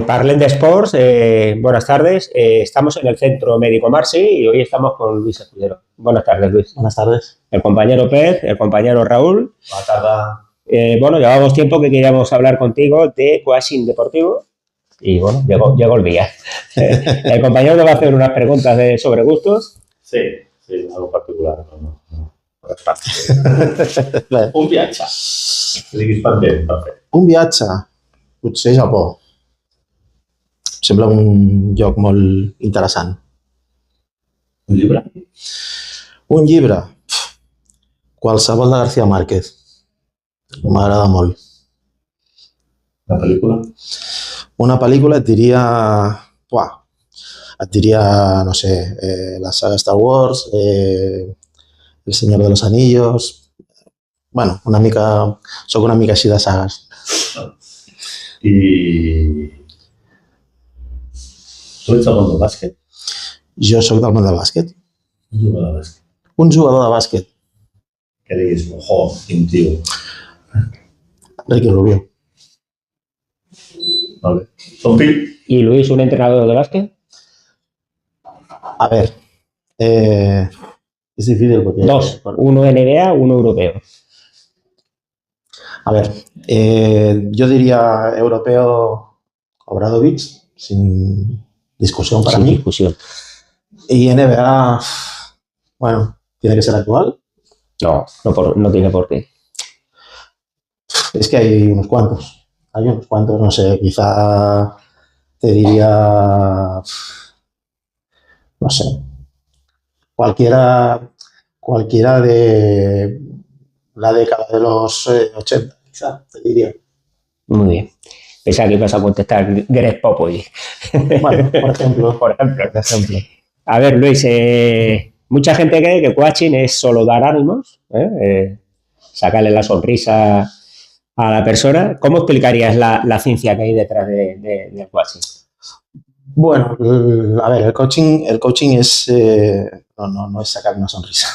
Parlem de Sports, buenas tardes. Estamos en el Centro Médico Marsi y hoy estamos con Luis Escudero. Buenas tardes, Luis. Buenas tardes. El compañero Pez, el compañero Raúl. Buenas tardes. Bueno, llevamos tiempo que queríamos hablar contigo de coaching deportivo y bueno, llegó el día. El compañero te va a hacer unas preguntas sobre gustos. Sí, algo particular. No. Un viatge. Diguis per què? Un viatge, potser Japó. Sembla un lloc molt interessant. Un llibre? Un llibre? Qualsevol de García Márquez. M'agrada molt. Una pel·lícula? Una pel·lícula et diria, no sé, la saga Star Wars, El Señor de los Anillos. Bueno, soc una mica així de sagues. I tu ets del món del bàsquet? Jo sóc del món del bàsquet. Un jugador de bàsquet. Un jugador de bàsquet. Que diguis, quin tio. Ricky Rubio. Molt bé. Ton fill? ¿Y Luis, un entrenador de básquet? A ver, es difícil porque... Dos, uno NBA, uno europeo. A ver, yo diría europeo Obradovic, sin discusión para mí. Discusión. Y NBA, bueno, ¿tiene que ser actual? No tiene por qué. Es que hay unos cuantos, no sé, quizá te diría, no sé, cualquiera de la década de los 80, quizá, te diría. Muy bien. Pensaba que ibas a contestar Greg Popovich. Bueno, por ejemplo. A ver, Luis, mucha gente cree que coaching es solo dar ánimos, sacarle la sonrisa a la persona. ¿Cómo explicarías la ciencia que hay detrás del coaching? Bueno, a ver, el coaching es no es sacar una sonrisa.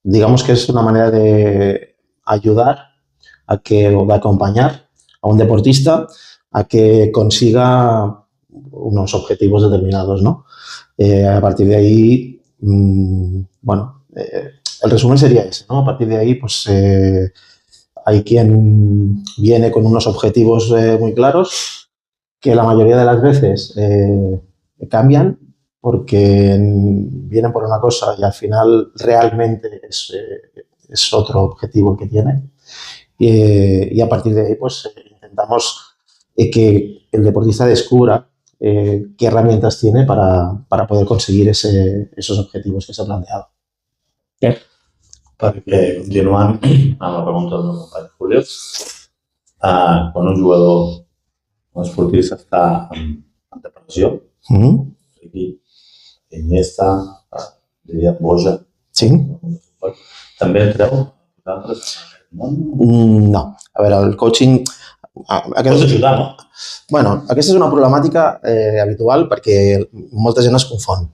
Digamos que es una manera de ayudar o de acompañar a un deportista a que consiga unos objetivos determinados, ¿no? A partir de ahí, el resumen sería ese, ¿no? A partir de ahí, pues hay quien viene con unos objetivos muy claros que la mayoría de las veces cambian porque vienen por una cosa y al final realmente es otro objetivo el que tiene. Y a partir de ahí, pues intentamos que el deportista descubra qué herramientas tiene para poder conseguir esos objetivos que se ha planteado. Bé. Perquè, continuant amb la pregunta del meu company Julio, quan un jugador, un esportista està en depressió, aquí, Iniesta, diria Boja, sí. també entreu vosaltres? No. A veure, el coaching... Pots ajudar, no? Bueno, aquesta és una problemàtica habitual perquè molta gent es confon.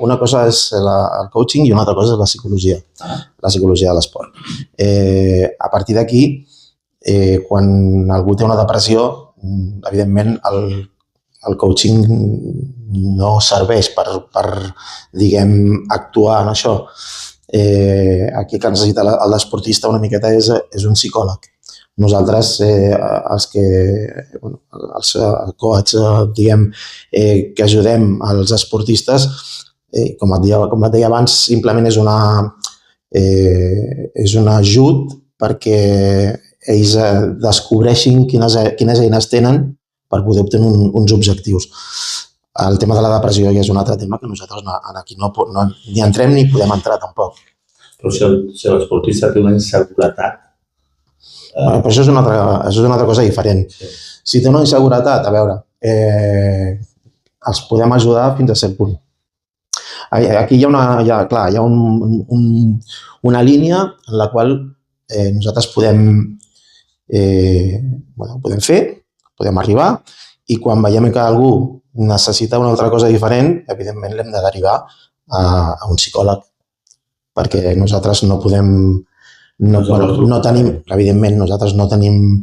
Una cosa és el coaching i una altra cosa és la psicologia de l'esport. A partir d'aquí, quan algú té una depressió, evidentment el coaching no serveix per diguem, actuar en això. Aquí el que necessita l'esportista una miqueta és un psicòleg. Nosaltres, els coaches, diguem, que ajudem als esportistes, com et deia abans, simplement és un ajut perquè ells descobreixin quines eines tenen per poder obtenir uns objectius. El tema de la depressió ja és un altre tema que nosaltres aquí no ni entrem ni podem entrar tampoc. Però si l'esportista té una inseguretat, però això és una altra cosa diferent. Si té una inseguretat, a veure, els podem ajudar fins a cert punt. Aquí hi ha una línia en la qual nosaltres podem fer, podem arribar, i quan veiem que algú necessita una altra cosa diferent, evidentment l'hem de derivar a un psicòleg, perquè nosaltres no podem no tenim, evidentment, nosaltres no tenim,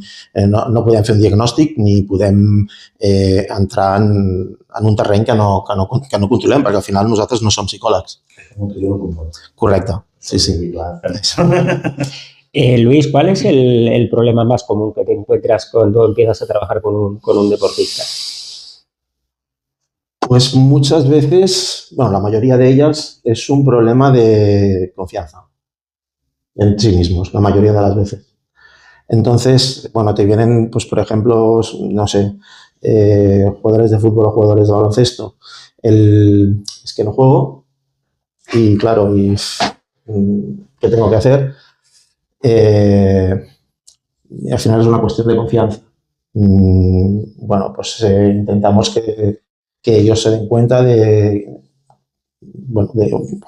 no podem fer un diagnòstic ni podem entrar en un terreny que no controlem, perquè al final nosaltres no som psicòlegs. Correcte, sí. Luis, ¿cuál es el problema más común que te encuentras cuando empiezas a trabajar con un deportista? Pues muchas veces, bueno, la mayoría de ellas es un problema de confianza en sí mismos, la mayoría de las veces. Entonces, bueno, te vienen, pues por ejemplo, no sé, jugadores de fútbol o jugadores de baloncesto. Es que no juego y claro, ¿qué tengo que hacer? Y al final es una cuestión de confianza. Bueno, pues intentamos que ellos se den cuenta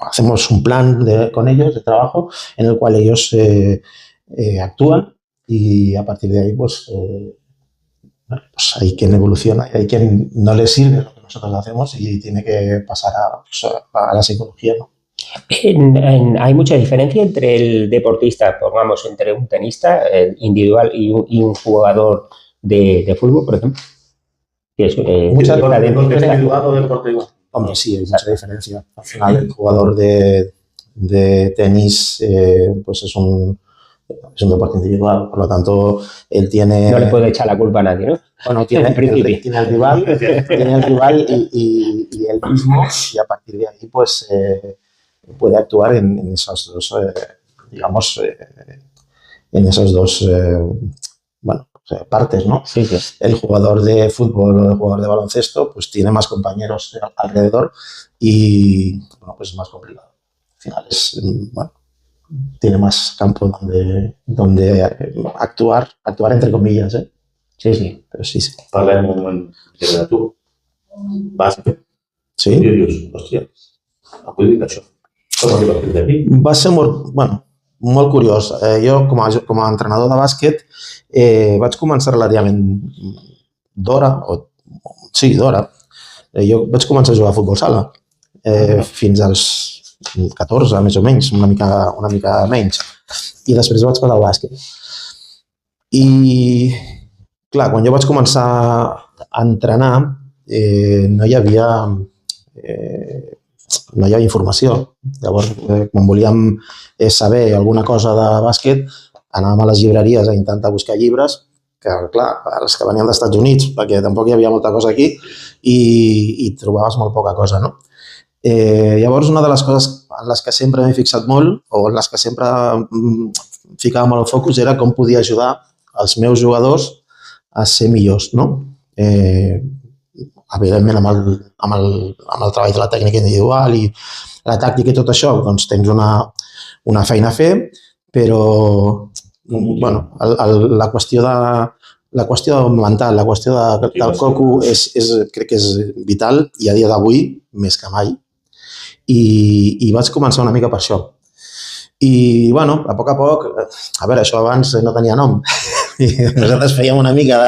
hacemos un plan con ellos de trabajo en el cual ellos actúan y a partir de ahí pues hay quien evoluciona y hay quien no le sirve lo que nosotros hacemos y tiene que pasar a la psicología, ¿no? ¿Hay mucha diferencia entre el deportista, pongamos, entre un tenista individual y un jugador de fútbol, por ejemplo? Mucha diferencia. Hombre, sí, hay mucha diferencia. Al final, el jugador de tenis pues es un deporte individual, por lo tanto, él tiene... No le puede echar la culpa a nadie, ¿no? Bueno, tiene el rival y él mismo, y a partir de ahí, pues, puede actuar en esas dos, digamos, en esas dos, partes, ¿no? Sí. El jugador de fútbol o el jugador de baloncesto pues tiene más compañeros alrededor y bueno, pues es más complicado. Al final tiene más campo donde actuar entre comillas, ¿eh? Sí. Però sí. Parlem un moment de tu. Bàsquet. Sí. I dius, hòstia, em vull dir això. Com arriba fins aquí? Va ser molt curiós. Jo, com a entrenador de bàsquet, vaig començar relativament d'hora. Jo vaig començar a jugar a futbol sala fins als 14, més o menys, una mica menys. I després vaig passar al bàsquet. I, clar, quan jo vaig començar a entrenar, no hi havia informació. Llavors, quan volíem saber alguna cosa de bàsquet, anàvem a les llibreries a intentar buscar llibres, que, clar, els que venien dels Estats Units, perquè tampoc hi havia molta cosa aquí, i trobaves molt poca cosa, no? Llavors, una de les coses en les que sempre m'he fixat molt, o en les que sempre ficava molt el focus, era com podia ajudar els meus jugadors a ser millors, no? Evidentment, amb el treball de la tècnica individual i la tàctica i tot això, doncs tens una feina a fer, però bueno, la qüestió mental, la qüestió del coco crec que és vital i a dia d'avui més que mai. I vaig començar una mica per això. I, bueno, a poc, a veure, això abans no tenia nom. I nosaltres fèiem una mica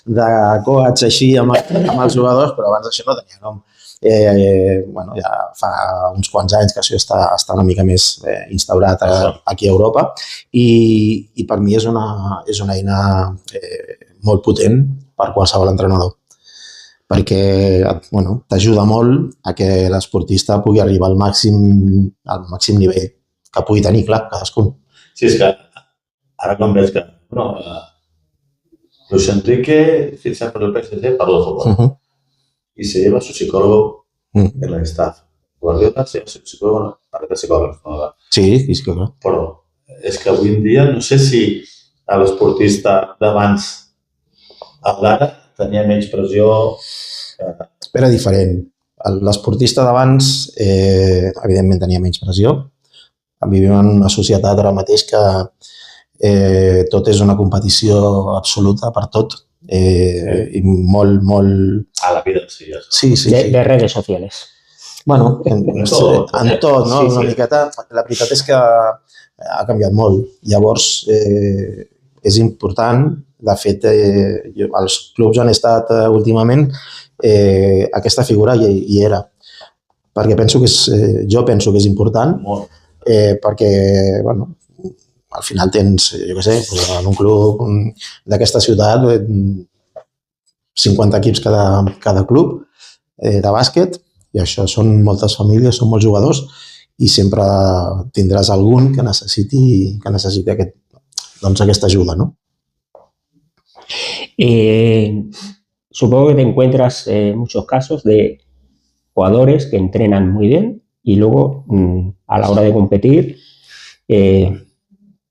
de coach així amb els jugadors, però abans això no tenia nom. Bueno, ja fa uns quants anys que això està una mica més instaurat aquí a Europa i per mi és una eina molt potent per qualsevol entrenador, perquè bueno, t'ajuda molt a que l'esportista pugui arribar al màxim nivell que pugui tenir, clar, cadascun. Sí, és que ara quan veig que Luis Enrique ficha por el PSG para el fútbol y se lleva a su psicólogo en el staff. Guardiola se lleva a su psicólogo, parece psicólogo, ¿no? Sí, clar. Però és que avui en dia no sé si l'esportista d'abans al d'ara tenia menys pressió. Era diferent. L'esportista d'abans evidentment tenia menys pressió. Vivim en una societat ara mateix que tot és una competició absoluta per tot i molt... A la vida, sí. Sí. De redes sociales. Bueno, en tot, no? Una miqueta. La veritat és que ha canviat molt. Llavors, és important, de fet, els clubs han estat últimament, aquesta figura hi era. Perquè jo penso que és important perquè, bueno, al final tens, jo què sé, en un club d'aquesta ciutat, 50 equips cada club de bàsquet, i això són moltes famílies, són molts jugadors, i sempre tindràs algun que necessiti aquesta ajuda, ¿no? Supongo que te encuentras muchos casos de jugadores que entrenan muy bien y luego a la hora de competir,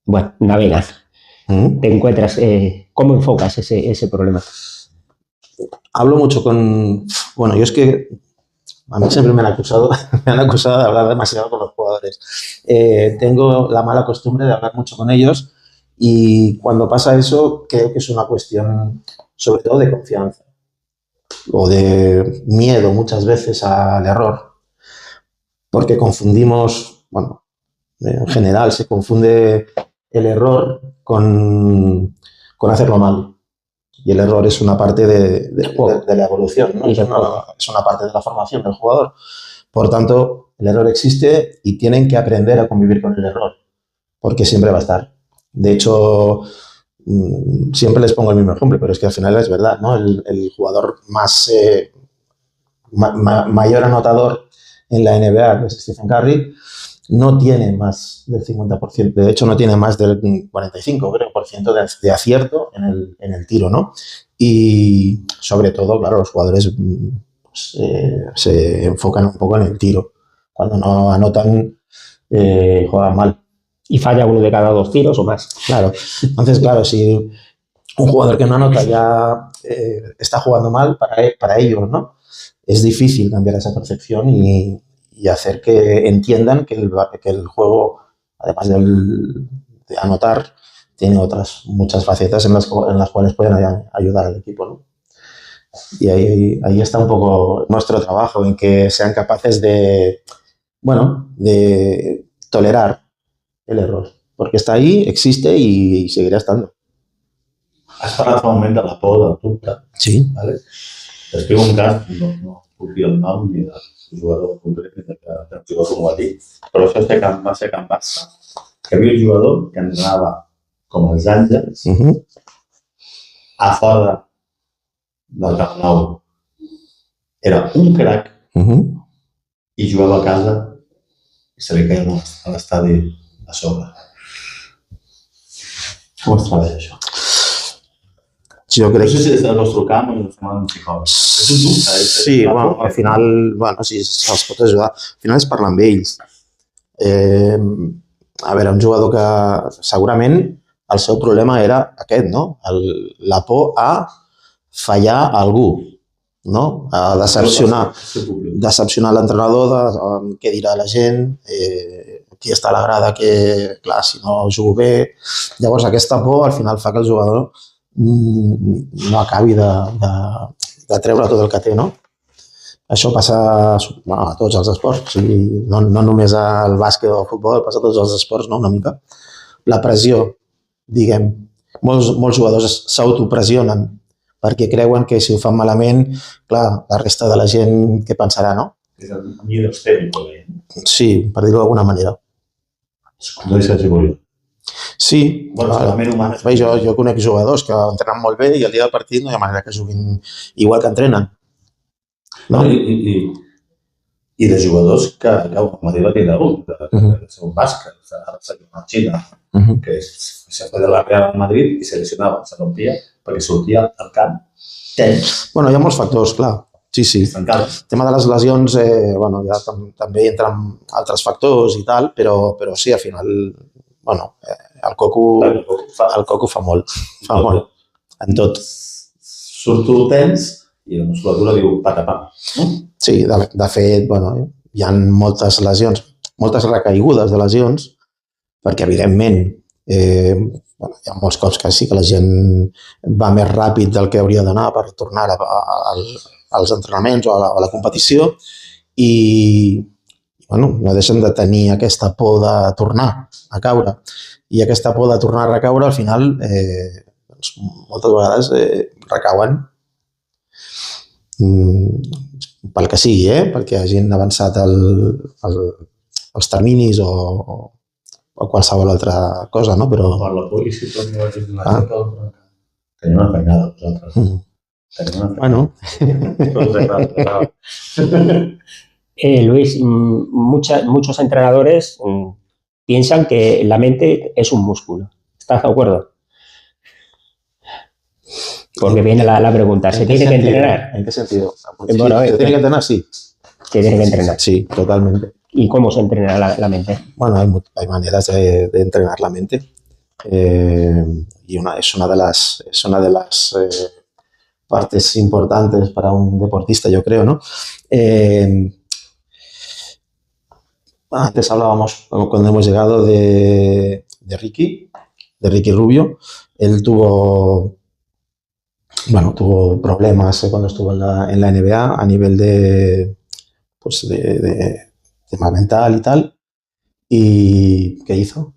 bueno, navegan. Te encuentras, ¿cómo enfocas ese problema? Hablo mucho bueno, yo es que a mí siempre me han acusado de hablar demasiado con los jugadores. Tengo la mala costumbre de hablar mucho con ellos y cuando pasa eso creo que es una cuestión sobre todo de confianza o de miedo muchas veces al error, porque confundimos, bueno, en general se confunde el error con hacerlo mal. Y el error es una parte de la evolución, ¿no? Es una parte de la formación del jugador. Por tanto, el error existe y tienen que aprender a convivir con el error, porque siempre va a estar. De hecho, siempre les pongo el mismo ejemplo, pero es que al final es verdad, ¿no? El jugador mayor anotador en la NBA, que es Stephen Curry, no tiene más del 50%, de hecho no tiene más del 45% de acierto en el tiro, ¿no? Y sobre todo, claro, los jugadores se enfocan un poco en el tiro. Cuando no anotan, juegan mal. ¿Y falla uno de cada 2 tiros o más? Claro. Entonces, claro, si un jugador que no anota ya está jugando mal para ellos, ¿no? Es difícil cambiar esa percepción y hacer que entiendan que el juego, además de anotar, tiene otras muchas facetas en las cuales pueden ayudar al equipo, ¿no? Y ahí está un poco nuestro trabajo, en que sean capaces de tolerar el error, porque está ahí, existe y seguirá estando. Has parlat fa un moment de la por del dubte. Sí. Vale? T'explico un cas, no puc dir el nom ni del jugador concret ni del jugador com ho va dir, però això va ser Can Barça, que hi havia un jugador que entrenava com els Àngels a fora del Camp Nou. Era un crac i jugava a casa i se li caia a l'estadi a sobre. Com es treballa això? Jo crec... No sé si des del nostre camp o des del psicòleg. És un dubte. Sí, bueno, al final, sí, se'ls pot ajudar. Al final és parlar amb ells. A veure, un jugador que segurament el seu problema era aquest, no? La por a fallar a algú, no? A decepcionar l'entrenador, què dirà la gent, qui està a la grada, que, clar, si no jugo bé... Llavors, aquesta por al final fa que el jugador no acabi de treure tot el que té, no? Això passa a tots els esports, no només al bàsquet o al futbol, passa a tots els esports, no? Una mica. La pressió, diguem, molts jugadors s'autopressionen perquè creuen que si ho fan malament, clar, la resta de la gent què pensarà, no? És el miedo escénico. Sí, per dir-ho d'alguna manera. Com dius que és Sí, bueno, jo conec jugadors que entrenen molt bé i el dia del partit no hi ha manera que juguin igual que entrenen. No? I de jugadors que com a dir va tindre un, de ser un bàsquet, de Xina, que se fue de la Real Madrid i se lesionava, se rompia, perquè sortia al camp tens. Bueno, hi ha molts factors, clar. Sí. El tema de les lesions, ja també entren altres factors i tal, però sí, al final, el coco fa molt, en tot. Surto tens i la musculatura diu patapam. Sí, de fet, hi ha moltes lesions, moltes recaigudes de lesions, perquè evidentment hi ha molts cops que sí que la gent va més ràpid del que hauria d'anar per tornar als entrenaments o a la competició i no deixen de tenir aquesta por de tornar a caure. I aquesta por de tornar a recaure, al final, moltes vegades recauen pel que sigui, perquè hagin avançat els terminis o qualsevol altra cosa, no? Però... Per la publicitat no vaig dir una cosa. Tenia una feinada, vosaltres. Bueno. Luis, muchos entrenadores piensan que la mente es un músculo. ¿Estás de acuerdo? Porque viene la pregunta, ¿se tiene que entrenar? ¿En qué sentido? Bueno, ¿Se tiene que entrenar? Sí. Se tiene que entrenar. Sí, totalmente. ¿Y cómo se entrena la mente? Bueno, hay maneras de entrenar la mente. Y es una de las partes importantes para un deportista, yo creo, ¿no? Antes hablábamos, cuando hemos llegado, de Ricky Rubio. Él tuvo problemas cuando estuvo en la NBA a nivel de tema mental y tal. ¿Y qué hizo?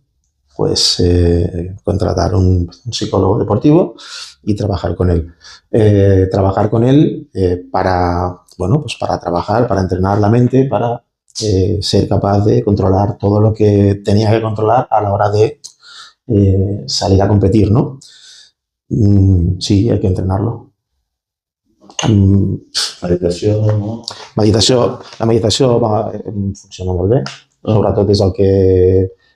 Pues contratar un psicólogo deportivo y trabajar con él. Para trabajar, para entrenar la mente, para ser capaz de controlar todo lo que tenía que controlar a la hora de salir a competir, ¿no? Sí, hay que entrenarlo. Meditació, no? La meditació funciona molt bé, sobretot és el que...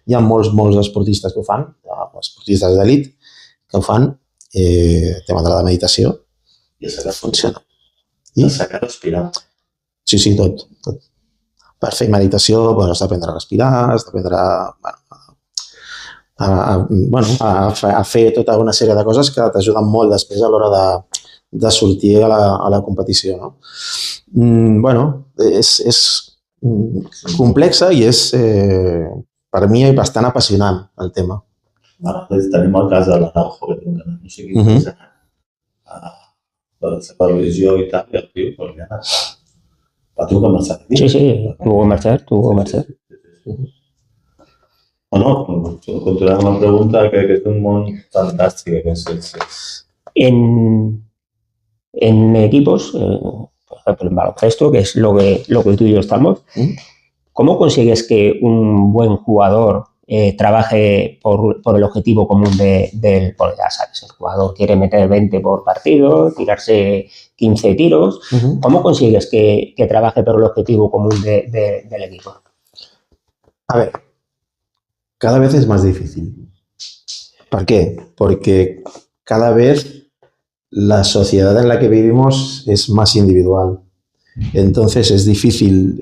Hi ha molts esportistes que ho fan, esportistes d'elit que ho fan, tema de la meditació. I a funciona. I a sacar respirar. Sí, tot. Per fer meditació has d'aprendre a respirar, has d'aprendre a fer tota una sèrie de coses que t'ajuden molt després a l'hora de sortir a la competició, no? És complexa i és, per mi, bastant apassionant el tema. Ara tenim el cas de l'Araujo, que té un canal, no sé qui és, per la seva religió i tal, i el tio, pues ja va tuvo que marxar. Sí, tuvo que marxar. Bueno, continuant la pregunta, crec que és un món fantàstic. En equipos, por ejemplo en baloncesto, que es lo que tú y yo estamos, ¿cómo consigues que un buen jugador trabaje por el objetivo común del, porque ya sabes, el jugador quiere meter 20 por partido, tirarse 15 tiros? ¿Cómo consigues que trabaje por el objetivo común del equipo? A ver, cada vez es más difícil. ¿Por qué? Porque cada vez la sociedad en la que vivimos es más individual. Entonces es difícil,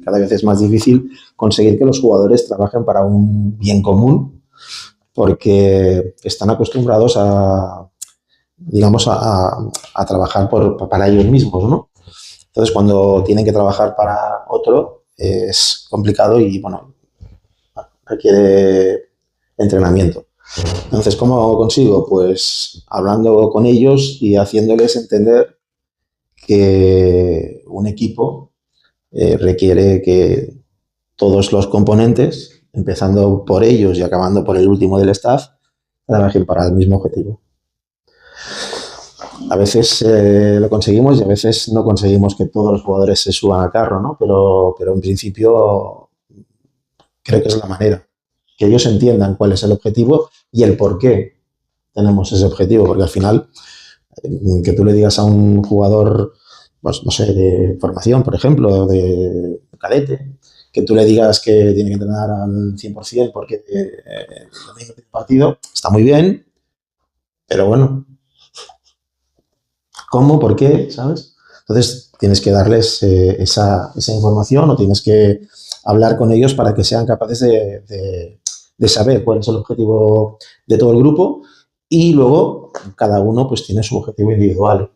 cada vez es más difícil conseguir que los jugadores trabajen para un bien común, porque están acostumbrados a trabajar para ellos mismos, ¿no? Entonces, cuando tienen que trabajar para otro, es complicado y, requiere entrenamiento. Entonces, ¿cómo consigo? Pues hablando con ellos y haciéndoles entender que un equipo requiere que todos los componentes, empezando por ellos y acabando por el último del staff, trabajen para el mismo objetivo. A veces lo conseguimos y a veces no conseguimos que todos los jugadores se suban al carro, ¿no? Pero en principio creo que es la manera. Que ellos entiendan cuál es el objetivo y el por qué tenemos ese objetivo, porque al final que tú le digas a un jugador, pues no sé, de formación, por ejemplo, de cadete, que tú le digas que tiene que entrenar al 100% porque el domingo tiene partido, está muy bien, pero bueno, ¿cómo? ¿Por qué? ¿Sabes? Entonces tienes que darles esa información o tienes que hablar con ellos para que sean capaces de saber cuál es el objetivo de todo el grupo y luego cada uno pues tiene su objetivo individual.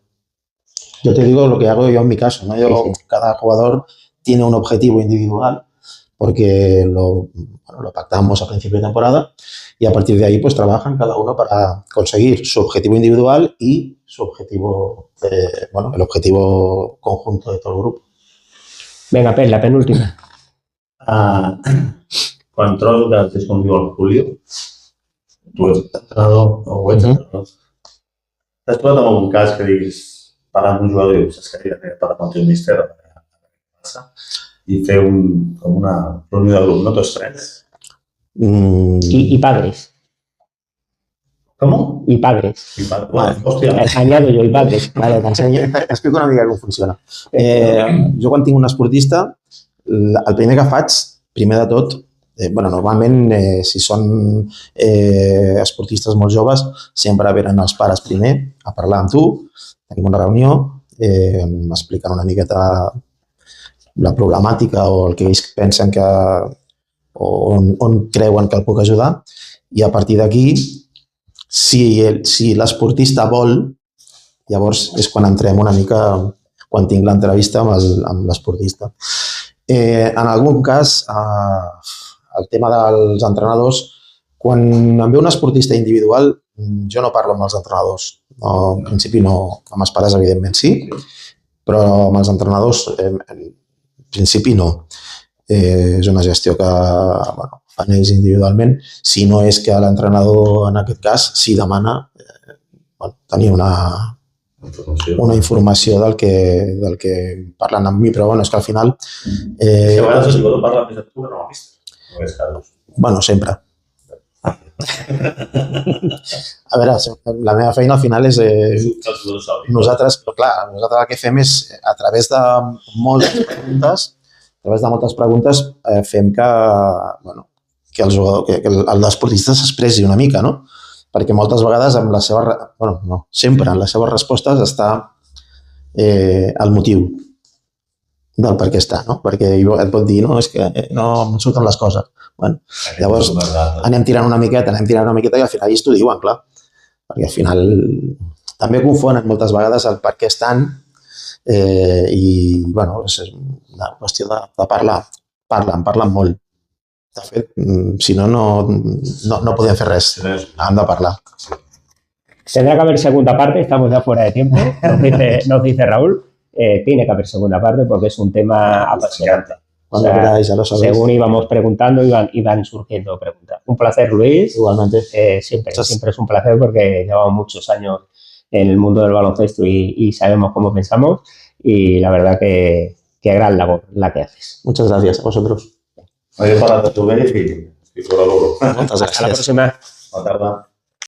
Yo te digo lo que hago yo en mi caso, ¿no? Cada jugador tiene un objetivo individual porque lo pactamos a principio de temporada y a partir de ahí pues trabajan cada uno para conseguir su objetivo individual y su objetivo, el objetivo conjunto de todo el grupo. Venga, la penúltima. Quan trobes que és com diu el Julio, tu ets entrenador o ets entrenador, t'has trobat en algun cas que diguis, parlant amb un jugador i dius, és que hauria de parlar amb el teu míster, y fer com una reunió de grup, no tots tres. Y padres. ¿Cómo? Y padres. Vale. Hòstia. Añado yo, y padres. Vale, t'explico una mica com funciona. Jo quan tinc un esportista, el primer que faig, primer de tot, normalment si són esportistes molt joves, sempre venen els pares primer a parlar amb tu, tenim una reunió, m'expliquen una miqueta la problemàtica o el que ells pensen que on creuen que el puc ajudar, i a partir d'aquí, si l'esportista vol, llavors és quan entrem una mica, quan tinc l'entrevista amb l'esportista. En algun cas, el tema dels entrenadors, quan em ve un esportista individual, jo no parlo amb els entrenadors. En principi no, amb els pares evidentment sí, però amb els entrenadors en principi no. És una gestió que fan ells individualment. Si no és que l'entrenador, en aquest cas, si demana tenir una informació del que parlen amb mi, però és que al final... Si a vegades el jugador parla més de tu que no no és casos. Sempre. A veure, la meva feina al final és... Nosaltres el que fem és, a través de moltes preguntes, fem que l'esportista s'expressi una mica, no? Perquè moltes vegades sempre en les seves respostes està el motiu del per què està, no? Perquè et pot dir, no, és que no em surten les coses. Llavors anem tirant una miqueta i al final ells t'ho diuen, clar. Perquè al final també confonen moltes vegades el per què estan i, és una qüestió de parlar. Parlen molt. De fet, si no podem fer res. Hem de parlar. Tendrá que haber segunda parte, estamos ya fuera de tiempo, nos dice Raúl. Tiene que haber segunda parte porque es un tema apasionante. Cuando queráis, ya lo sabéis. Según íbamos preguntando, iban surgiendo preguntas. Un placer, Luis. Igualmente. Siempre es un placer porque llevamos muchos años en el mundo del baloncesto y sabemos cómo pensamos y la verdad que gran labor la que haces. Muchas gracias a vosotros. He parlat de tu bé i col·laboro. Moltes gràcies. Hasta la próxima. Bona tarda.